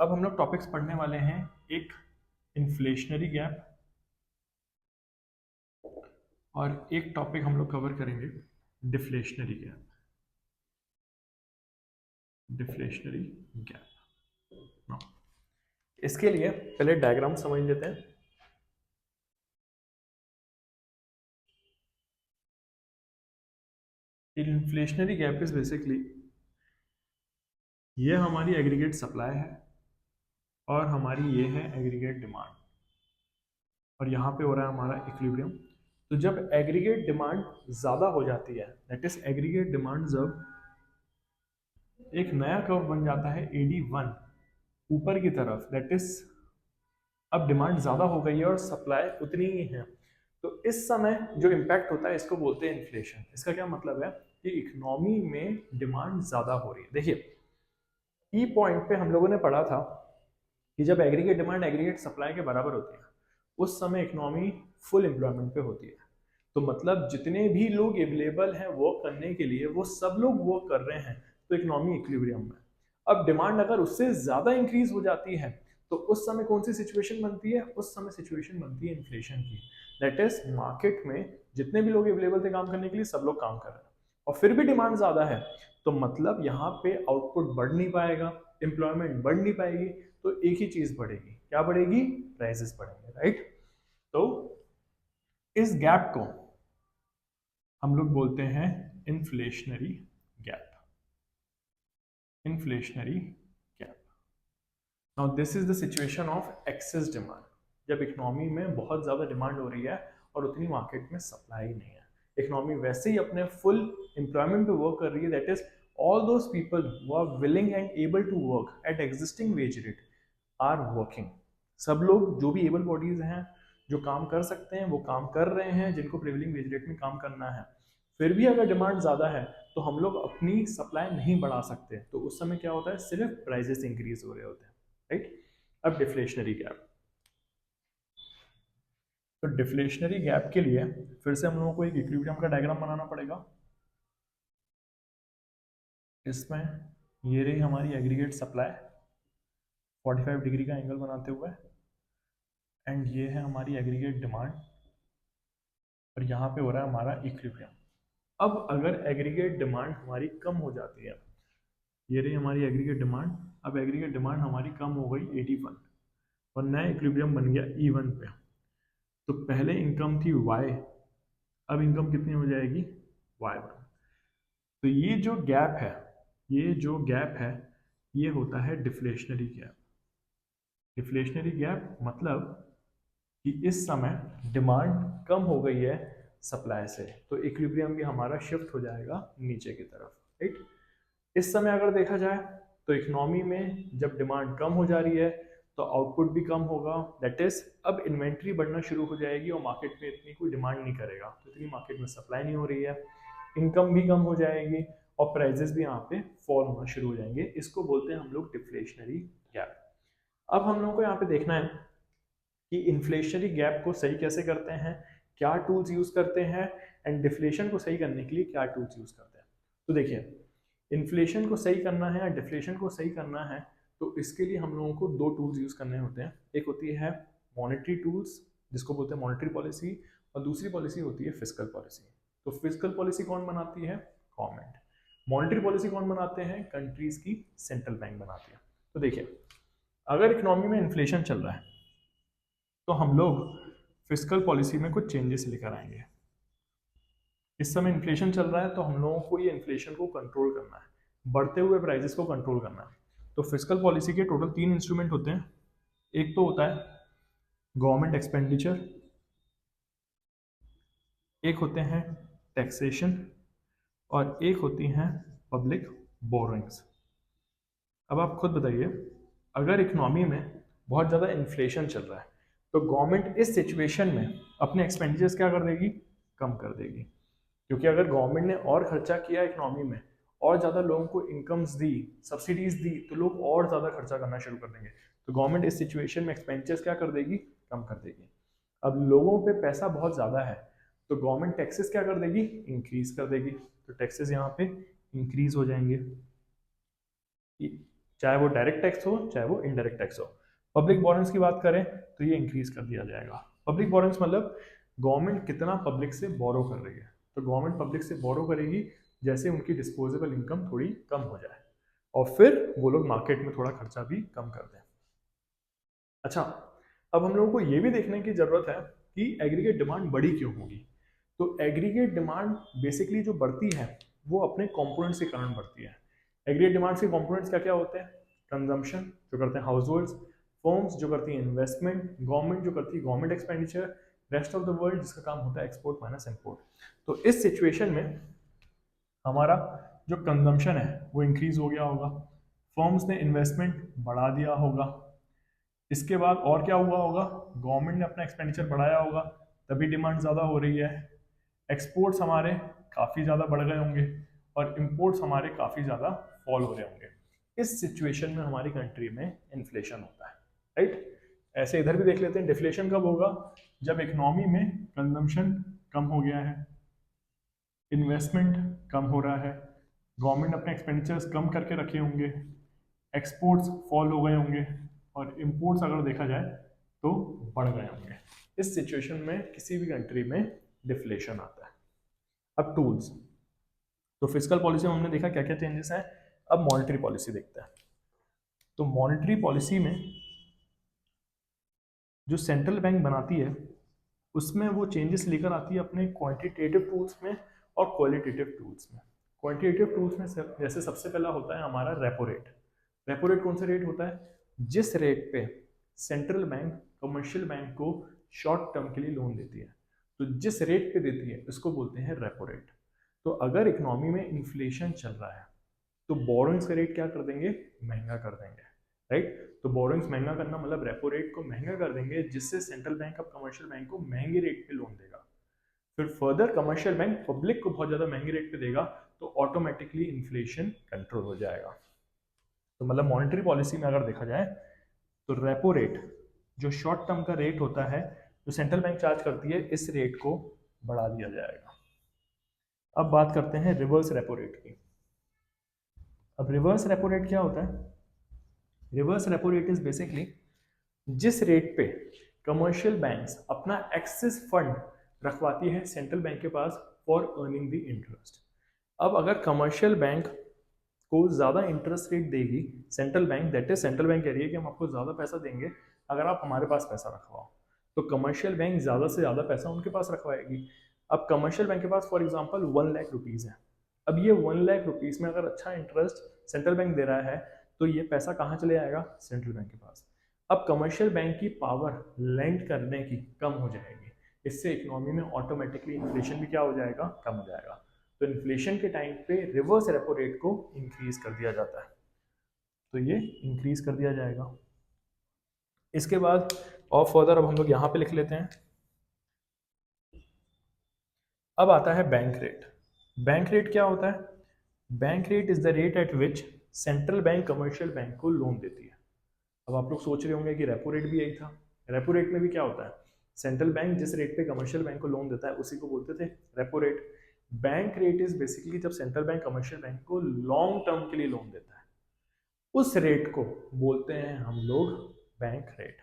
अब हम लोग टॉपिक्स पढ़ने वाले हैं, एक इन्फ्लेशनरी गैप और एक टॉपिक हम लोग कवर करेंगे डिफ्लेशनरी गैप। डिफ्लेशनरी गैप, इसके लिए पहले डायग्राम समझ लेते हैं। इन्फ्लेशनरी गैप इज बेसिकली, ये हमारी एग्रीगेट सप्लाई है और हमारी ये है एग्रीगेट डिमांड, और यहाँ पे हो रहा है हमारा इक्विलिब्रियम। तो जब एग्रीगेट डिमांड ज़्यादा हो जाती है, दैट इज एग्रीगेट डिमांड, जब एक नया कर्व बन जाता है AD1 ऊपर की तरफ, दैट इज अब डिमांड ज़्यादा हो गई है और सप्लाई उतनी ही है, तो इस समय जो इम्पैक्ट होता है इसको बोलते हैं इन्फ्लेशन। इसका क्या मतलब है कि इकोनॉमी में डिमांड ज़्यादा हो रही है। देखिए, ई पॉइंट पे हम लोगों ने पढ़ा था कि जब एग्रीगेट डिमांड एग्रीगेट सप्लाई के बराबर होती है उस समय इकोनॉमी फुल एम्प्लॉयमेंट पे होती है। तो मतलब जितने भी लोग अवेलेबल हैं वर्क करने के लिए वो सब लोग वर्क कर रहे हैं, तो इकोनॉमी इक्विलिब्रियम में। अब डिमांड अगर उससे ज्यादा इंक्रीज हो जाती है तो उस समय कौन सी सिचुएशन बनती है? उस समय सिचुएशन बनती है इन्फ्लेशन की। दैट इज मार्केट में जितने भी लोग अवेलेबल थे काम करने के लिए सब लोग काम कर रहे हैं और फिर भी डिमांड ज्यादा है, तो मतलब यहाँ पे आउटपुट बढ़ नहीं पाएगा, एम्प्लॉयमेंट बढ़ नहीं पाएगी, तो एक ही चीज बढ़ेगी। क्या बढ़ेगी? प्राइसेस बढ़ेंगे, राइट। तो इस गैप को हम लोग बोलते हैं inflationary gap. Inflationary gap. Now this is the situation of excess demand, जब इकोनॉमी में बहुत ज्यादा डिमांड हो रही है और उतनी मार्केट में सप्लाई नहीं है। इकोनॉमी वैसे ही अपने फुल एम्प्लॉयमेंट पे वर्क कर रही है, that is all those people who are willing and able to work at existing wage rate are working. सब लोग जो भी एबल बॉडीज हैं जो काम कर सकते हैं वो काम कर रहे हैं, जिनको प्रिविलिंग वेज रेट में काम करना है। फिर भी अगर डिमांड ज़्यादा है तो हम लोग अपनी सप्लाई नहीं बढ़ा सकते, तो उस समय क्या होता है? सिर्फ प्राइसेस इंक्रीज हो रहे होते हैं, राइट। अब डिफ्लेशनरी गैप। तो डिफ्लेशनरी गैप के लिए फिर से हम लोगों को एक इक्विलिब्रियम का डायग्राम बनाना पड़ेगा। इसमें ये रही हमारी एग्रीगेट सप्लाई 45 डिग्री का एंगल बनाते हुए, एंड ये है हमारी एग्रीगेट डिमांड, और यहाँ पे हो रहा है हमारा इक्विलिब्रियम। अब अगर एग्रीगेट डिमांड हमारी कम हो जाती है, ये रही हमारी एग्रीगेट डिमांड, अब एग्रीगेट डिमांड हमारी कम हो गई 81 और नया इक्विलिब्रियम बन गया E1 पे। तो पहले इनकम थी Y, अब इनकम कितनी हो जाएगी? Y1। तो ये जो गैप है, ये जो गैप है ये होता है डिफ्लेशनरी गैप। डिफ्लेशनरी गैप मतलब कि इस समय डिमांड कम हो गई है सप्लाई से, तो इक्विलिब्रियम भी हमारा शिफ्ट हो जाएगा नीचे की तरफ, राइट। इस समय अगर देखा जाए तो इकोनॉमी में जब डिमांड कम हो जा रही है तो आउटपुट भी कम होगा, दैट इज अब इन्वेंट्री बढ़ना शुरू हो जाएगी और मार्केट में इतनी कोई डिमांड नहीं करेगा, तो इतनी मार्केट में सप्लाई नहीं हो रही है, इनकम भी कम हो जाएगी और प्राइजेस भी यहाँ पे फॉल होना शुरू हो जाएंगे। इसको बोलते हैं हम लोग डिफ्लेशनरी गैप। अब हम लोग को यहाँ पे देखना है कि इन्फ्लेशनरी गैप को सही कैसे करते हैं, क्या टूल्स यूज करते हैं, एंड डिफ्लेशन को सही करने के लिए क्या टूल्स यूज करते हैं। तो देखिए, इन्फ्लेशन को सही करना है या डिफ्लेशन को सही करना है तो इसके लिए हम लोगों को दो टूल्स यूज करने होते हैं। एक होती है मॉनेटरी टूल्स जिसको बोलते हैं मॉनेटरी पॉलिसी, और दूसरी पॉलिसी होती है फिस्कल पॉलिसी। तो फिस्कल पॉलिसी कौन बनाती है? गवर्नमेंट। मॉनेटरी पॉलिसी कौन बनाते हैं? कंट्रीज की सेंट्रल बैंक बनाती है। तो देखिए, अगर इकोनॉमी में इन्फ्लेशन चल रहा है तो हम लोग फिस्कल पॉलिसी में कुछ चेंजेस लेकर आएंगे। इस समय इन्फ्लेशन चल रहा है तो हम लोगों को ये इन्फ्लेशन को कंट्रोल करना है, बढ़ते हुए प्राइसेस को कंट्रोल करना है। तो फिस्कल पॉलिसी के टोटल 3 इंस्ट्रूमेंट होते हैं। एक तो होता है गवर्नमेंट एक्सपेंडिचर, एक होते हैं टैक्सेशन, और एक होती हैं पब्लिक बोरोइंग्स। अब आप खुद बताइए, अगर इकोनॉमी में बहुत ज़्यादा इन्फ्लेशन चल रहा है तो गवर्नमेंट इस सिचुएशन में अपने एक्सपेंडिचर्स क्या कर देगी? कम कर देगी, क्योंकि अगर गवर्नमेंट ने और खर्चा किया इकोनॉमी में और ज़्यादा लोगों को इनकम्स दी, सब्सिडीज दी, तो लोग और ज़्यादा खर्चा करना शुरू कर देंगे। तो गवर्नमेंट इस सिचुएशन में एक्सपेंडिचर्स क्या कर देगी? कम कर देगी। अब लोगों पे पैसा बहुत ज़्यादा है तो गवर्नमेंट टैक्सेस क्या कर देगी? इंक्रीज कर देगी। तो टैक्सेस यहाँ पे इंक्रीज हो जाएंगे। चाहे वो डायरेक्ट टैक्स हो चाहे वो इनडायरेक्ट टैक्स हो। पब्लिक बोरेंस की बात करें तो ये इंक्रीज कर दिया जाएगा। पब्लिक बोरेंस मतलब गवर्नमेंट कितना पब्लिक से बोरो कर रही है, तो गवर्नमेंट पब्लिक से बोरो करेगी जैसे उनकी डिस्पोजेबल इनकम थोड़ी कम हो जाए, और फिर वो लोग मार्केट में थोड़ा खर्चा भी कम कर दें। अच्छा, अब हम लोगों को ये भी देखने की जरूरत है कि एग्रीगेट डिमांड बढ़ी क्यों होगी। तो एग्रीगेट डिमांड बेसिकली जो बढ़ती है वो अपने कंपोनेंट्स के कारण बढ़ती है। एग्रीगेट डिमांड के कंपोनेंट्स क्या क्या होते हैं? कंजम्पशन जो करते हैं हाउस होल्ड्स, फर्म्स जो करती हैं इन्वेस्टमेंट, गवर्नमेंट जो करती है government expenditure, rest of the world जिसका काम होता है एक्सपोर्ट माइनस इम्पोर्ट। तो इस सिचुएशन में हमारा जो कंजम्पशन है वो इंक्रीज हो गया होगा, फर्म्स ने इन्वेस्टमेंट बढ़ा दिया होगा, इसके बाद और क्या हुआ होगा, गवर्नमेंट ने अपना एक्सपेंडिचर बढ़ाया होगा, तभी डिमांड ज़्यादा हो रही है। एक्सपोर्ट्स हमारे काफ़ी ज़्यादा बढ़ गए होंगे और इम्पोर्ट्स हमारे काफ़ी ज़्यादा फॉल हो रहे होंगे। इस सिचुएशन में हमारी कंट्री में इन्फ्लेशन होता है, राइट। ऐसे इधर भी देख लेते हैं, डिफ्लेशन कब होगा? जब इकोनॉमी में कंजम्पशन कम हो गया है, इन्वेस्टमेंट कम हो रहा है, गवर्नमेंट अपने एक्सपेंडिचर्स कम करके रखे होंगे, एक्सपोर्ट्स फॉल हो गए होंगे और इम्पोर्ट्स अगर देखा जाए तो बढ़ गए होंगे। इस सिचुएशन में किसी भी कंट्री में डिफ्लेशन आता है। अब टूल्स, तो फिस्कल पॉलिसी में हमने देखा क्या क्या चेंजेस हैं। अब मॉनेटरी पॉलिसी देखते हैं। तो मॉनेटरी पॉलिसी में जो सेंट्रल बैंक बनाती है उसमें वो चेंजेस लेकर आती है अपने क्वांटिटेटिव टूल्स में और क्वालिटेटिव टूल्स में। क्वांटिटेटिव टूल्स में जैसे सबसे पहला होता है हमारा रेपो रेट। रेपो रेट कौन सा रेट होता है? जिस रेट पे सेंट्रल बैंक कमर्शियल बैंक को शॉर्ट टर्म के लिए लोन देती है, तो जिस रेट पे देती है उसको बोलते हैं रेपो रेट। तो अगर इकोनॉमी में इन्फ्लेशन चल रहा है तो बोरोइंग्स का रेट क्या कर देंगे? महंगा कर देंगे, राइट। तो बोरोइंग्स महंगा करना मतलब रेपो रेट को महंगा कर देंगे, जिससे सेंट्रल बैंक अब कमर्शियल बैंक को महंगे रेट पे लोन देगा। फिर फर्दर कमर्शियल बैंक पब्लिक को बहुत ज्यादा महंगे रेट पे देगा, तो ऑटोमेटिकली इन्फ्लेशन कंट्रोल हो जाएगा। तो मतलब मॉनेटरी पॉलिसी में अगर देखा जाए तो रेपो रेट जो शॉर्ट टर्म का रेट होता है जो सेंट्रल बैंक चार्ज करती है, इस रेट को बढ़ा दिया जाएगा। अब बात करते हैं रिवर्स रेपो रेट की। अब रिवर्स रेपो रेट क्या होता है? Reverse repo rate is basically जिस रेट पे कमर्शियल बैंक्स अपना एक्सेस फंड रखवाती है सेंट्रल बैंक के पास फॉर अर्निंग द इंटरेस्ट। अब अगर कमर्शियल बैंक को ज़्यादा इंटरेस्ट रेट देगी central bank, that is central bank कह रही है कि हम आपको ज़्यादा पैसा देंगे अगर आप हमारे पास पैसा रखवाओ, तो कमर्शियल बैंक ज़्यादा से ज़्यादा पैसा उनके पास रखवाएगी। अब कमर्शियल बैंक के पास फॉर एग्जांपल 1 लाख रुपीज़ है। अब ये 1 लाख रुपीज़ में अगर अच्छा इंटरेस्ट सेंट्रल बैंक दे रहा है तो ये पैसा कहाँ चले जाएगा? सेंट्रल बैंक के पास। अब कमर्शियल बैंक की पावर लेंड करने की कम हो जाएगी, इससे इकोनॉमी में ऑटोमेटिकली इन्फ्लेशन भी क्या हो जाएगा? कम हो जाएगा। तो इन्फ्लेशन के टाइम पे रिवर्स रेपो रेट को इंक्रीज कर दिया जाता है, तो ये इंक्रीज कर दिया जाएगा। इसके बाद और फर्दर अब हम लोग यहाँ पे लिख लेते हैं। अब आता है बैंक रेट। बैंक रेट क्या होता है? Bank rate is the rate at which central bank commercial bank को लोन देती है। अब आप लोग सोच रहे होंगे कि रेपो रेट भी यही था। रेपो रेट में भी क्या होता है? सेंट्रल बैंक जिस रेट पे कमर्शियल बैंक को लोन देता है उसी को बोलते थे repo rate. Bank rate is basically जब सेंट्रल बैंक कमर्शियल बैंक को लॉन्ग टर्म के लिए लोन देता है, उस रेट को बोलते हैं हम लोग बैंक रेट।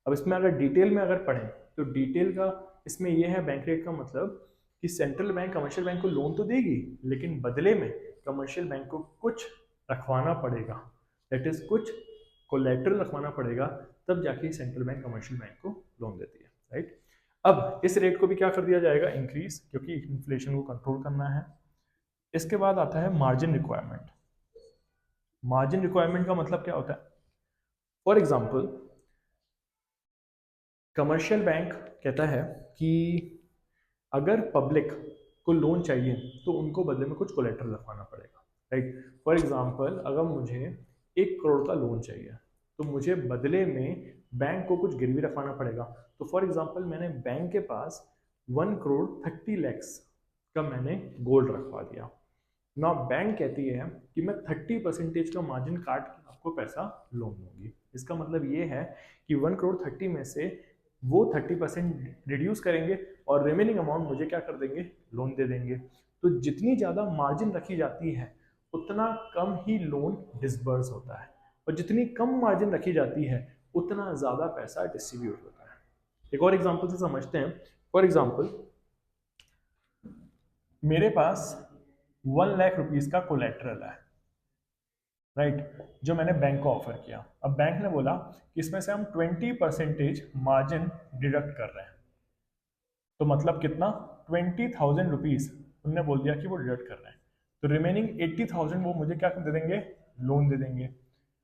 अब इसमें अगर डिटेल में अगर पढ़ें तो डिटेल का इसमें यह है बैंक रेट का मतलब कि सेंट्रल बैंक कमर्शियल बैंक को लोन तो देगी लेकिन बदले में कमर्शियल बैंक को कुछ रखवाना पड़ेगा, दैट इज कुछ कोलेटरल रखवाना पड़ेगा, तब जाके सेंट्रल बैंक कमर्शियल बैंक को लोन देती है, राइट। अब इस रेट को भी क्या कर दिया जाएगा? इंक्रीज, क्योंकि इन्फ्लेशन को कंट्रोल करना है। इसके बाद आता है मार्जिन रिक्वायरमेंट। मार्जिन रिक्वायरमेंट का मतलब क्या होता है? फॉर एग्जाम्पल कमर्शियल बैंक कहता है कि अगर पब्लिक को लोन चाहिए तो उनको बदले में कुछ कोलेटरल रखवाना पड़ेगा, राइट। फॉर एग्जांपल अगर मुझे 1 करोड़ का लोन चाहिए तो मुझे बदले में बैंक को कुछ गिरवी रखवाना पड़ेगा। तो फॉर एग्जांपल मैंने बैंक के पास 1 करोड़ 30 लाख का मैंने गोल्ड रखवा दिया ना। बैंक कहती है कि मैं 30% का मार्जिन काट के आपको पैसा लोन दूंगी। इसका मतलब ये है कि 1 करोड़ 30 में से वो 30% रिड्यूस करेंगे और रिमेनिंग अमाउंट मुझे क्या कर देंगे? लोन दे देंगे। तो जितनी ज़्यादा मार्जिन रखी जाती है उतना कम ही लोन डिसबर्स होता है। और जितनी कम मार्जिन रखी जाती है उतना ज़्यादा पैसा डिस्ट्रीब्यूट होता है। एक और एग्जांपल से समझते हैं। फॉर एग्जांपल, मेरे पास 1 लाख रुपीस का कोलेट्रल है, राइट, जो मैंने बैंक को ऑफर किया। अब बैंक ने बोला कि इसमें से हम 20% मार्जिन डिडक्ट कर रहे हैं, तो मतलब कितना, 20,000 रुपीज़ उनने बोल दिया कि वो डिडक्ट कर रहे हैं, तो रिमेनिंग 80,000 वो मुझे क्या दे देंगे, लोन दे देंगे।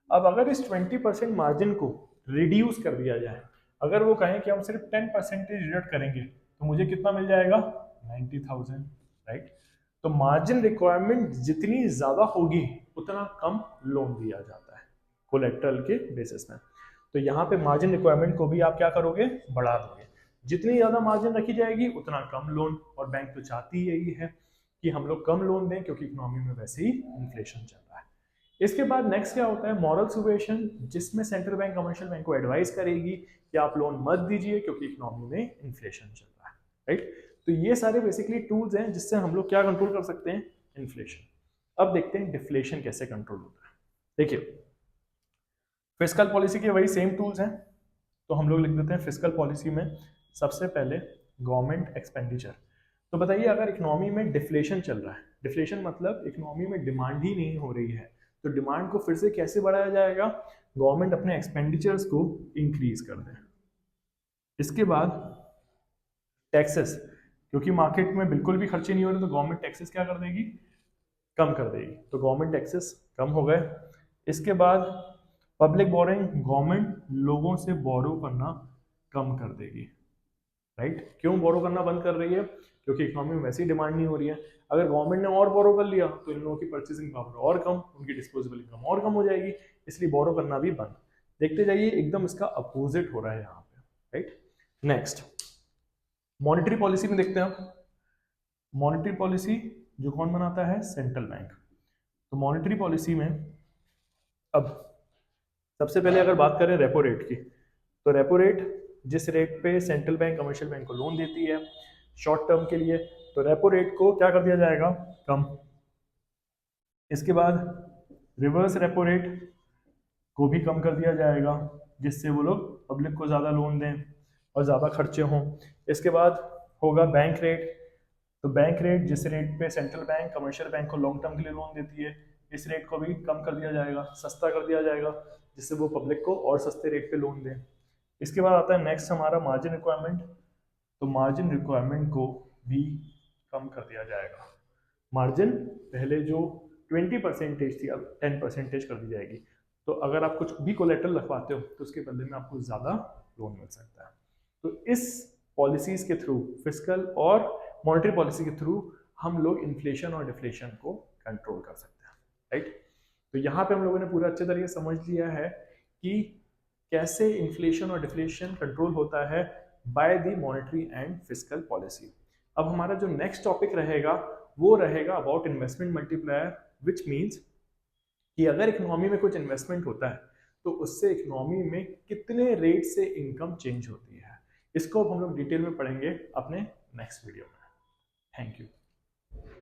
अब अगर इस 20% मार्जिन को रिड्यूस कर दिया जाए, अगर वो कहें कि हम सिर्फ 10% डिडक्ट करेंगे, तो मुझे कितना मिल जाएगा, 90,000, राइट। तो मार्जिन रिक्वायरमेंट जितनी ज़्यादा होगी उतना कम लोन दिया जाता है कोलेट्रल के बेसिस में। तो यहाँ पे मार्जिन रिक्वायरमेंट को भी आप क्या करोगे, बढ़ा दोगे। जितनी ज़्यादा मार्जिन रखी जाएगी उतना कम लोन, और बैंक तो चाहती ही यही है कि हम लोग कम लोन दें, क्योंकि इकोनॉमी में वैसे ही इन्फ्लेशन चल रहा है। इसके बाद नेक्स्ट क्या होता है, मॉरल सुबेशन, जिसमें सेंट्रल बैंक कमर्शियल बैंक को एडवाइस करेगी कि आप लोन मत दीजिए क्योंकि इकोनॉमी में इन्फ्लेशन चल रहा है, राइट। तो ये सारे बेसिकली टूल्स हैं जिससे हम लोग क्या कंट्रोल कर सकते हैं, इन्फ्लेशन। अब देखते हैं डिफ्लेशन कैसे कंट्रोल होता है। देखिए, फिस्कल पॉलिसी के वही सेम टूल्स हैं, तो हम लोग लिख देते हैं फिस्कल पॉलिसी में सबसे पहले गवर्नमेंट एक्सपेंडिचर। तो बताइए, अगर इकोनॉमी में डिफ्लेशन चल रहा है, डिफ्लेशन मतलब इकोनॉमी में डिमांड ही नहीं हो रही है, तो डिमांड को फिर से कैसे बढ़ाया जाएगा, गवर्नमेंट अपने एक्सपेंडिचर्स को इंक्रीज कर दे। इसके बाद टैक्सेस, क्योंकि मार्केट में बिल्कुल भी खर्चे नहीं हो रहे, तो गवर्नमेंट टैक्सेस क्या कर देगी, कम कर देगी, तो गवर्नमेंट टैक्सेस कम हो गए। इसके बाद पब्लिक बोरोइंग, गवर्नमेंट लोगों से बोरो करना कम कर देगी, राइट। क्यों बोरो करना बंद कर रही है, क्योंकि इकोनॉमी में वैसी डिमांड नहीं हो रही है। अगर गवर्नमेंट ने और बोरो कर लिया तो इन लोगों की परचेसिंग पावर और कम, उनकी डिस्पोजेबल इनकम और कम हो जाएगी, इसलिए बोरो करना भी बंद। देखते जाइए, एकदम इसका अपोजिट हो रहा है यहाँ पे, राइट। नेक्स्ट, मॉनेटरी पॉलिसी में देखते हैं आप। मॉनेटरी पॉलिसी जो कौन बनाता है, सेंट्रल बैंक। तो मॉनेटरी पॉलिसी में अब सबसे पहले अगर बात करें रेपो रेट की, तो रेपो रेट जिस रेट पे सेंट्रल बैंक कमर्शियल बैंक को लोन देती है शॉर्ट टर्म के लिए, तो रेपो रेट को क्या कर दिया जाएगा, कम। इसके बाद रिवर्स रेपो रेट को भी कम कर दिया जाएगा, जिससे वो लोग पब्लिक को ज़्यादा लोन दें और ज़्यादा खर्चे हों। इसके बाद होगा बैंक रेट, तो बैंक रेट जिस रेट पे सेंट्रल बैंक कमर्शियल बैंक को लॉन्ग टर्म के लिए लोन देती है, इस रेट को भी कम कर दिया जाएगा, सस्ता कर दिया जाएगा, जिससे वो पब्लिक को और सस्ते रेट पे लोन दें। इसके बाद आता है नेक्स्ट हमारा मार्जिन रिक्वायरमेंट, तो मार्जिन रिक्वायरमेंट को भी कम कर दिया जाएगा। मार्जिन पहले जो 20% थी अब 10% कर दी जाएगी। तो अगर आप कुछ भी कोलेटरल रखवाते हो तो उसके बदले में आपको ज़्यादा लोन मिल सकता है। तो इस पॉलिसीज़ के थ्रू, फिस्कल और मॉनेटरी पॉलिसी के थ्रू हम लोग इन्फ्लेशन और डिफ्लेशन को कंट्रोल कर सकते हैं, राइट। तो यहाँ पे हम लोगों ने पूरा अच्छे तरीके से समझ लिया है कि कैसे इन्फ्लेशन और डिफ्लेशन कंट्रोल होता है by the monetary and fiscal policy. अब हमारा जो नेक्स्ट टॉपिक रहेगा वो रहेगा about investment multiplier, which means कि अगर इकोनॉमी में कुछ इन्वेस्टमेंट होता है तो उससे इकोनॉमी में कितने रेट से इनकम चेंज होती है। इसको अब हम लोग डिटेल में पढ़ेंगे अपने नेक्स्ट वीडियो में। Thank you.